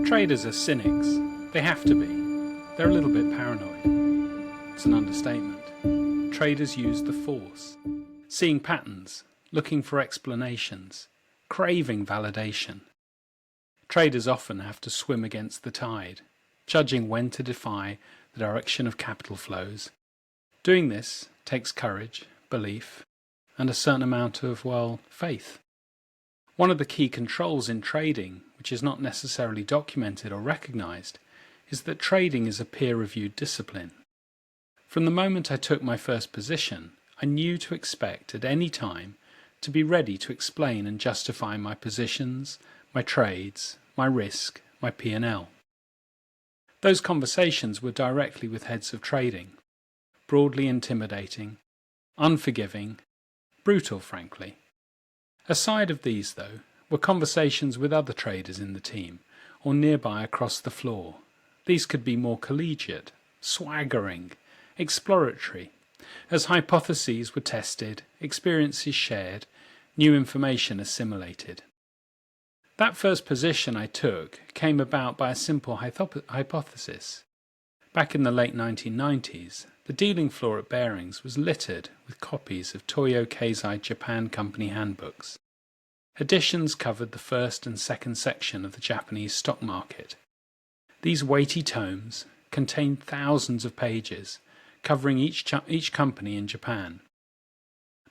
Traders are cynics. They have to be. They're a little bit paranoid. It's an understatement. Traders use the force, seeing patterns, looking for explanations, craving validation. Traders often have to swim against the tide, judging when to defy the direction of capital flows. Doing this takes courage, belief, and a certain amount of, faith. One of the key controls in trading, which is not necessarily documented or recognized, is that trading is a peer-reviewed discipline. From the moment I took my first position, I knew to expect at any time to be ready to explain and justify my positions, my trades, my risk, my P&L. Those conversations were directly with heads of trading, broadly intimidating, unforgiving, brutal, frankly. Aside of these, though, were conversations with other traders in the team or nearby across the floor. These could be more collegiate, swaggering, exploratory, as hypotheses were tested, experiences shared, new information assimilated. That first position I took came about by a simple hypothesis. Back in the late 1990s, the dealing floor at Barings was littered with copies of Toyo Keizai Japan Company handbooks. Editions covered the first and second section of the Japanese stock market. These weighty tomes contained thousands of pages, covering each company in Japan.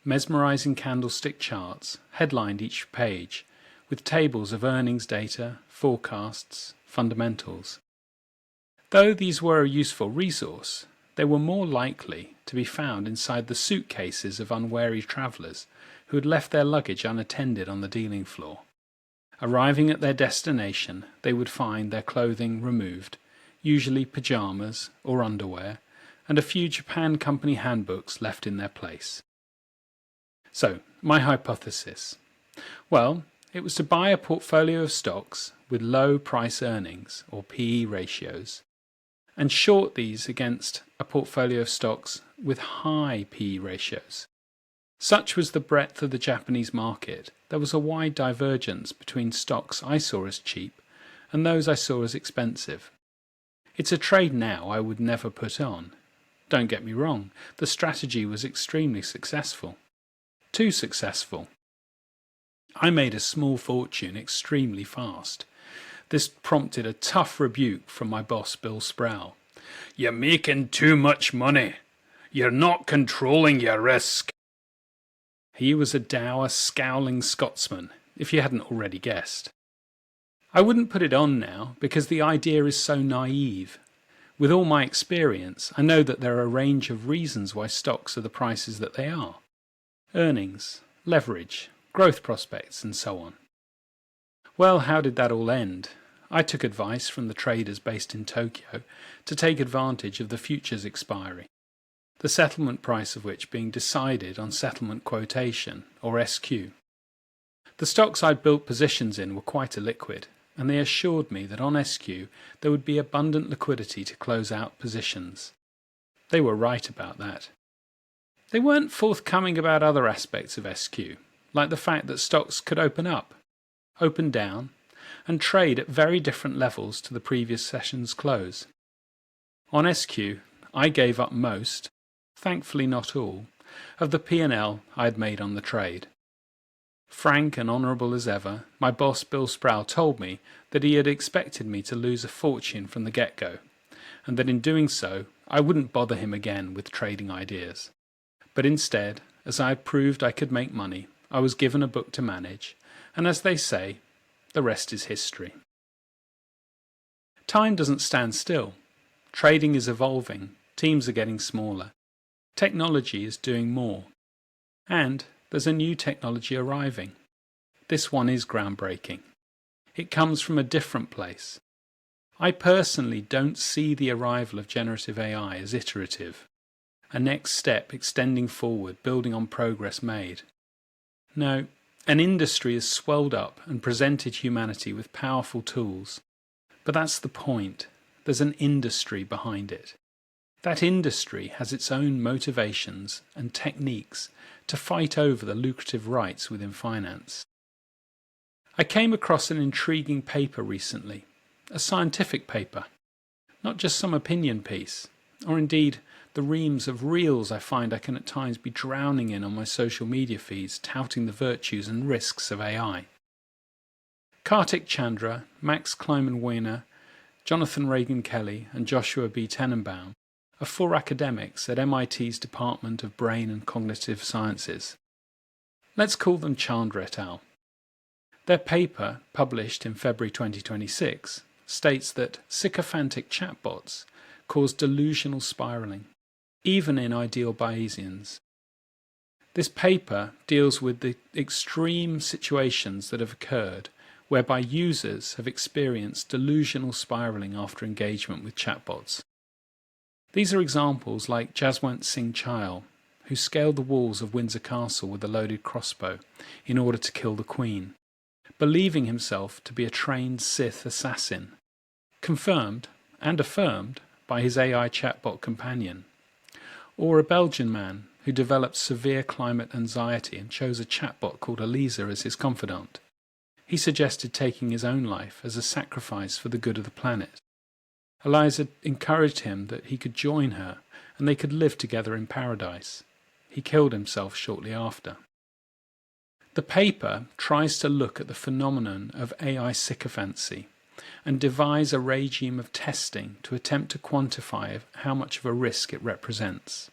Mesmerizing candlestick charts headlined each page, with tables of earnings data, forecasts, fundamentals. Though these were a useful resource, they were more likely to be found inside the suitcases of unwary travellers who had left their luggage unattended on the dealing floor. Arriving at their destination, they would find their clothing removed, usually pyjamas or underwear, and a few Japan Company handbooks left in their place. So, my hypothesis. Well, it was to buy a portfolio of stocks with low price earnings, or PE ratios, and short these against a portfolio of stocks with high PE ratios. Such was the breadth of the Japanese market, there was a wide divergence between stocks I saw as cheap and those I saw as expensive. It's a trade now I would never put on. Don't get me wrong, the strategy was extremely successful. Too successful. I made a small fortune extremely fast. This prompted a tough rebuke from my boss, Bill Sproul. "You're making too much money. You're not controlling your risk." He was a dour, scowling Scotsman, if you hadn't already guessed. I wouldn't put it on now because the idea is so naive. With all my experience, I know that there are a range of reasons why stocks are the prices that they are. Earnings, leverage, growth prospects, and so on. Well, how did that all end? I took advice from the traders based in Tokyo to take advantage of the futures expiry, the settlement price of which being decided on settlement quotation, or SQ. The stocks I'd built positions in were quite illiquid, and they assured me that on SQ there would be abundant liquidity to close out positions. They were right about that. They weren't forthcoming about other aspects of SQ, like the fact that stocks could open up, open down, and trade at very different levels to the previous session's close. On SQ, I gave up most, thankfully not all, of the P&L I had made on the trade. Frank and honourable as ever, my boss Bill Sproul told me that he had expected me to lose a fortune from the get-go, and that in doing so I wouldn't bother him again with trading ideas. But instead, as I had proved I could make money, I was given a book to manage, and as they say, the rest is history. Time doesn't stand still. Trading is evolving, teams are getting smaller, technology is doing more, and there's a new technology arriving. This one is groundbreaking. It comes from a different place. I personally don't see the arrival of generative AI as iterative, a next step extending forward, building on progress made. No, an industry has swelled up and presented humanity with powerful tools. But that's the point. There's an industry behind it. That industry has its own motivations and techniques to fight over the lucrative rights within finance. I came across an intriguing paper recently, a scientific paper, not just some opinion piece, or indeed the reams of reels I find I can at times be drowning in on my social media feeds touting the virtues and risks of AI. Kartik Chandra, Max Kleiman-Weiner, Jonathan Ragan-Kelley and Joshua B Tenebaum are 4 academics at MIT's Department of Brain and Cognitive Sciences. Let's call them Chandra et al. Their paper, published in February 2026, states that sycophantic chatbots cause delusional spiralling, even in ideal Bayesians. This paper deals with the extreme situations that have occurred whereby users have experienced delusional spiralling after engagement with chatbots. These are examples like Jaswant Singh Chahal, who scaled the walls of Windsor Castle with a loaded crossbow in order to kill the Queen, believing himself to be a trained Sith assassin, confirmed and affirmed by his AI chatbot companion. Or a Belgian man who developed severe climate anxiety and chose a chatbot called Elisa as his confidant. He suggested taking his own life as a sacrifice for the good of the planet. Eliza encouraged him that he could join her and they could live together in paradise. He killed himself shortly after. The paper tries to look at the phenomenon of AI sycophancy and devise a regime of testing to attempt to quantify how much of a risk it represents.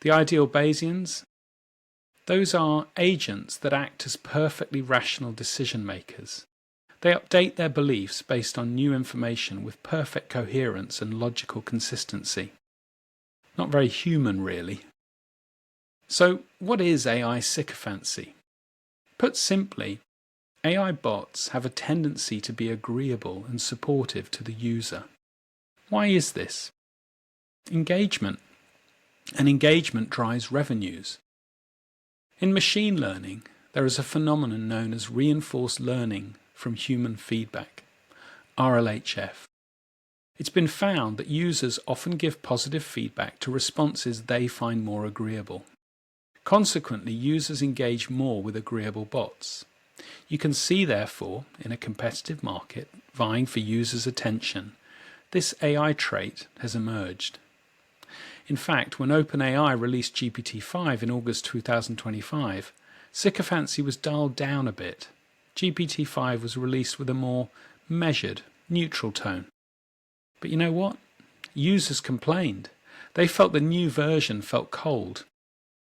The ideal Bayesians? Those are agents that act as perfectly rational decision makers. They update their beliefs based on new information with perfect coherence and logical consistency. Not very human, really. So, what is AI sycophancy? Put simply, AI bots have a tendency to be agreeable and supportive to the user. Why is this? Engagement. And engagement drives revenues. In machine learning, there is a phenomenon known as reinforced learning from human feedback, RLHF. It's been found that users often give positive feedback to responses they find more agreeable. Consequently, users engage more with agreeable bots. You can see, therefore, in a competitive market vying for users' attention, this AI trait has emerged. In fact, when OpenAI released GPT-5 in August 2025, sycophancy was dialed down a bit. GPT-5 was released with a more measured, neutral tone. But you know what? Users complained. They felt the new version felt cold.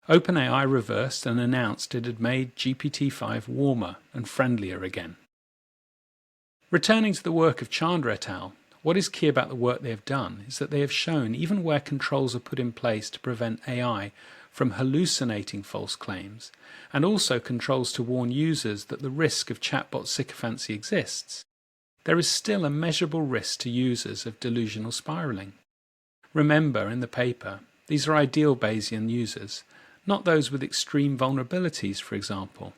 OpenAI reversed and announced it had made GPT-5 warmer and friendlier again. Returning to the work of Chandra et al., what is key about the work they have done is that they have shown even where controls are put in place to prevent AI from hallucinating false claims, and also controls to warn users that the risk of chatbot sycophancy exists, there is still a measurable risk to users of delusional spiralling. Remember, in the paper, these are ideal Bayesian users, not those with extreme vulnerabilities, for example.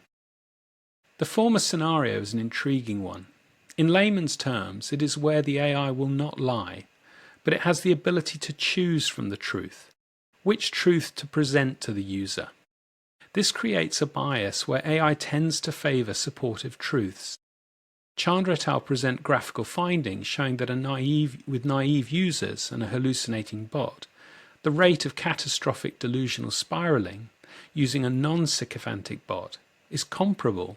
The former scenario is an intriguing one. In layman's terms, it is where the AI will not lie, but it has the ability to choose from the truth, which truth to present to the user. This creates a bias where AI tends to favour supportive truths. Chandra et al. Present graphical findings showing that with naive users and a hallucinating bot, the rate of catastrophic delusional spiralling using a non-sycophantic bot is comparable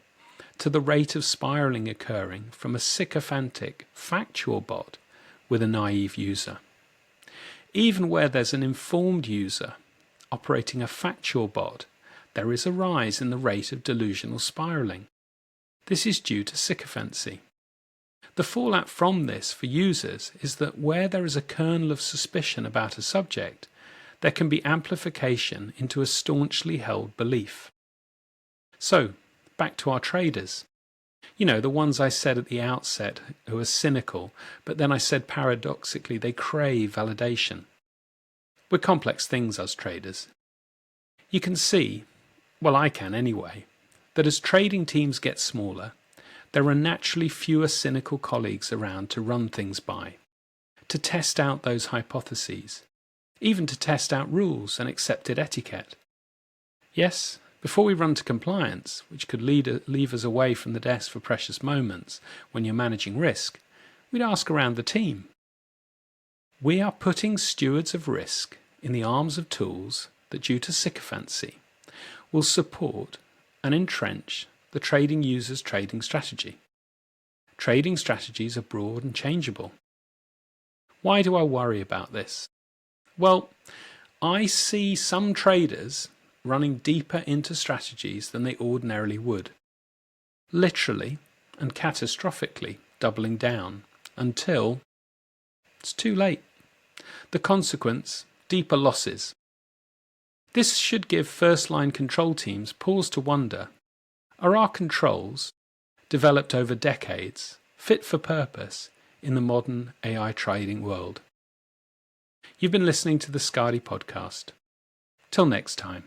to the rate of spiralling occurring from a sycophantic factual bot with a naive user. Even where there's an informed user operating a factual bot, there is a rise in the rate of delusional spiralling. This is due to sycophancy. The fallout from this for users is that where there is a kernel of suspicion about a subject, there can be amplification into a staunchly held belief. So, back to our traders. You know, the ones I said at the outset who are cynical, but then I said paradoxically they crave validation. We're complex things, us traders. You can see, well I can anyway, that as trading teams get smaller, there are naturally fewer cynical colleagues around to run things by, to test out those hypotheses, even to test out rules and accepted etiquette. Yes, before we run to compliance, which could leave us away from the desk for precious moments when you're managing risk, we'd ask around the team. We are putting stewards of risk in the arms of tools that, due to sycophancy, will support and entrench the trading user's trading strategy. Trading strategies are broad and changeable. Why do I worry about this? Well, I see some traders running deeper into strategies than they ordinarily would, literally and catastrophically doubling down until it's too late. The consequence, deeper losses. This should give first-line control teams pause to wonder, are our controls, developed over decades, fit for purpose in the modern AI trading world? You've been listening to the Skadi podcast. Till next time.